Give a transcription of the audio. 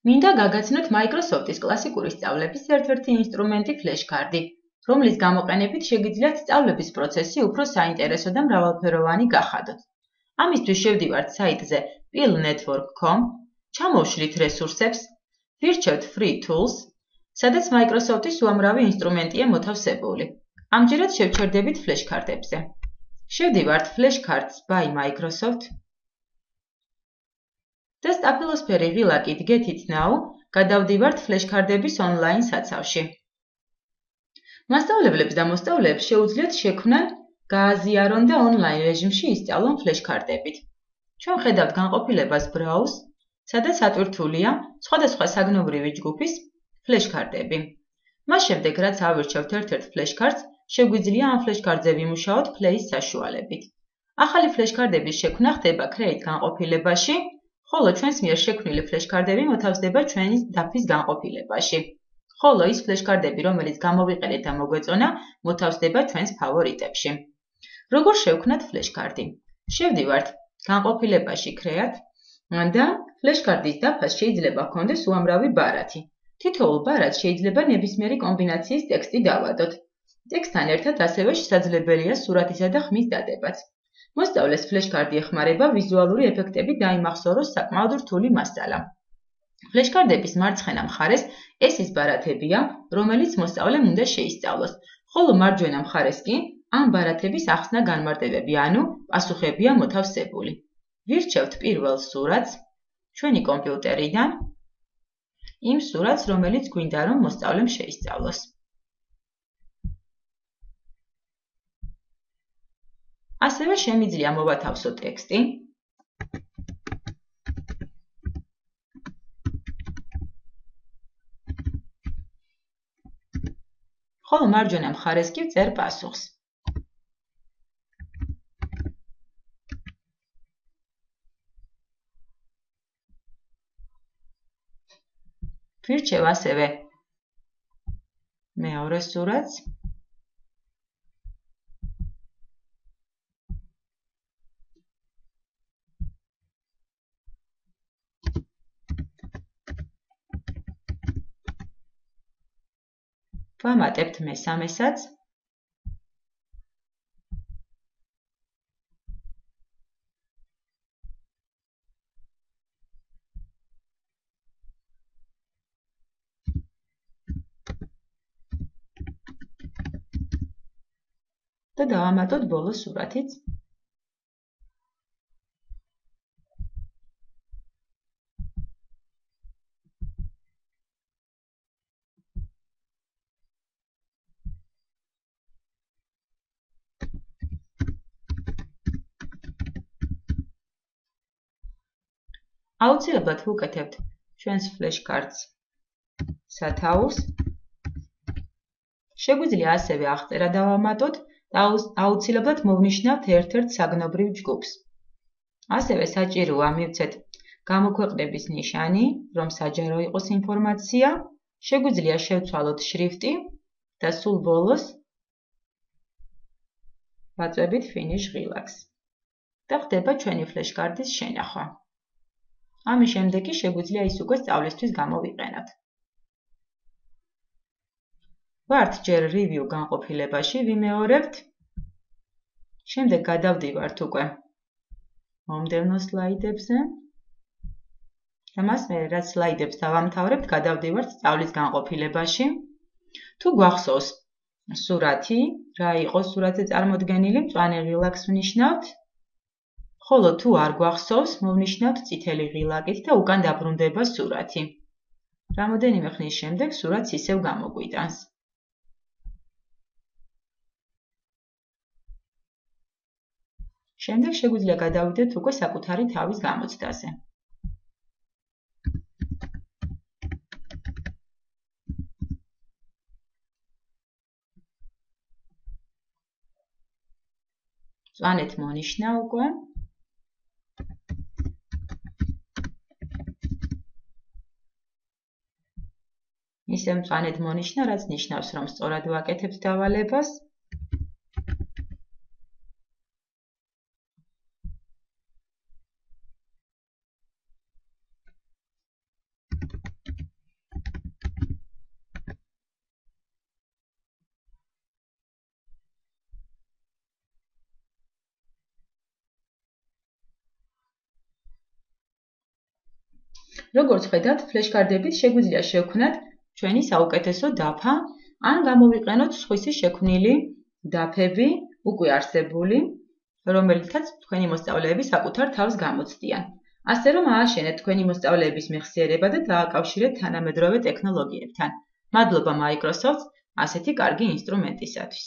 მინდა გაგაცნოთ Microsoft-ის კლასიკური სწავლების ერთ-ერთი ინსტრუმენტი ფლეშკარდი, რომლის გამოყენებით შეგიძლიათ სწავლების პროცესი უფრო საინტერესო და მრავალფეროვანი გახადოთ. ამისთვის შევდივართ საიტზე pillnetwork.com, ჩამოვშლით რესურსებს, ვირჩევთ Free Tools, სადაც Microsoft-ის უამრავი ინსტრუმენტია მოთავსებული. ამჯერად შევჩერდებით ფლეშკარდებზე. შევდივართ Flashcards by Microsoft და სტაფილოსფერი ღილაკით Get It Now გადავდივართ ფლეშკარდების ონლაინ საცავში. მასწავლებლებს და მოსწავლეებს შეუძლიათ შექმნან, გააზიარონ და ონლაინ რეჟიმში ისწავლონ ფლეშკარდებით. ჩვენ ხედავთ განყოფილებას Browse, სადაც ატვირთულია სხვადასხვა საგნობრივი ჯგუფის ფლეშკარდები. მას შემდეგ, რაც ავირჩევთ ერთ-ერთ ფლეშკარდს, შეგვიძლია ამ ფლეშკარდზე ვიმუშაოთ Play-ის საშუალებით. ახალი ფლეშკარდების შექმნა ხდება Create განყოფილებაში, ხოლო ჩვენს მიერ შექმნილი ფლეშკარდები მოთავსდება ჩვენი დაფის განყოფილებაში. ხოლო ის ფლეშკარდები, რომელიც გამოვიყენეთ და მოგვეწონა, მოთავსდება ჩვენს ფავორიტებში. როგორ შევქმნათ ფლეშკარდი? შევდივართ განყოფილებაში Create და ფლეშკარდის დაფას შეიძლება ჰქონდეს უამრავი ბარათი. თითოეულ ბარათს შეიძლება ნებისმიერი კომბინაციის ტექსტი დავადოთ. ტექსტთან ერთად ასევე შესაძლებელია სურათისა და ხმის დადებაც. მოსწავლეს ფლეშკარდი ეხმარება ვიზუალური ეფექტები დაიმახსოვროს საკმაოდ რთული მასალა. ფლეშკარდების მარცხენა მხარეს ეს ის ბარათებია, რომელიც მოსწავლემ უნდა შეისწავლოს, ხოლო მარჯვენა მხარეს კი ამ ბარათების ახსნა განმარტებები, ანუ პასუხებია მოთავსებული. ვირჩევთ პირველ სურათს ჩვენი კომპიუტერიდან, იმ სურათს, რომელიც გვინდა რომ მოსწავლემ შეისწავლოს. ასევე შემიძლია მოვათავსო ტექსტი, ხოლო მარჯვენა მხარეს კი ვწერ პასუხს. ვირჩევ ასევე მეორე სურათს, ვამატებთ მესამესაც, და დავამატოთ ბოლო სურათიც. აუცილებლად ვუკეთებთ ჩვენს ფლეშკარდს სათაურს. შეგვიძლია ასევე აღწერა დავამატოთ და აუცილებლად მოვნიშნავთ ერთ-ერთ საგნობრივ ჯგუფს. ასევე საჭიროა მივცეთ გამოქვეყნების ნიშანი, რომ საჯარო იყოს ინფორმაცია, შეგვიძლია შევცვალოთ შრიფტი და სულ ბოლოს ვაწვევით Finish ღილაკს და ხდება ჩვენი ფლეშკარდის შენახვა. ამის შემდეგ კი შეგვიძლია ის უკვე სწავლისთვის გამოვიყენოთ. ვართ ჯერ Review განყოფილებაში, ვიმეორებთ. შემდეგ გადავდივართ უკვე მომდევნო სლაიდებზე და მას მერე რაც სლაიდებს დავამთავრებთ, გადავდივართ სწავლის განყოფილებაში. თუ გვახსოვს სურათი, რა იყო სურათზე წარმოდგენილი, მწვანე ღილაკს ვნიშნავთ. ხოლო თუ არ გვახსოვს, მოვნიშნავთ წითელი ღილაკით და უკან დაბრუნდება სურათი. რამოდენიმე ხნის შემდეგ სურათს ისევ გამოგვიტანს. შემდეგ შეგვიძლია გადავიდეთ უკვე საკუთარი თავის გამოცდაზე. მწვანეთ მონიშნა უკვე. ისევ მწვანედ მონიშნა, რაც ნიშნავს, რომ სწორად ვაკეთებთ დავალებას. Როგორც ხედავთ, ფლეშკარდებით შეგვიძლია შევქმნათ ჩვენი საუკეთესო დაფა, ან გამოვიყენოთ სხვისი შექმნილი დაფები, უკვე არსებული, რომელთაც თქვენი მოსწავლეები საკუთარ თავს გამოცდიან. ასე რომ ააშენეთ თქვენი მოსწავლეების მეხსიერება და დააკავშირეთ თანამედროვე ტექნოლოგიებთან. მადლობა Microsoft-ს ასეთი კარგი ინსტრუმენტისათვის.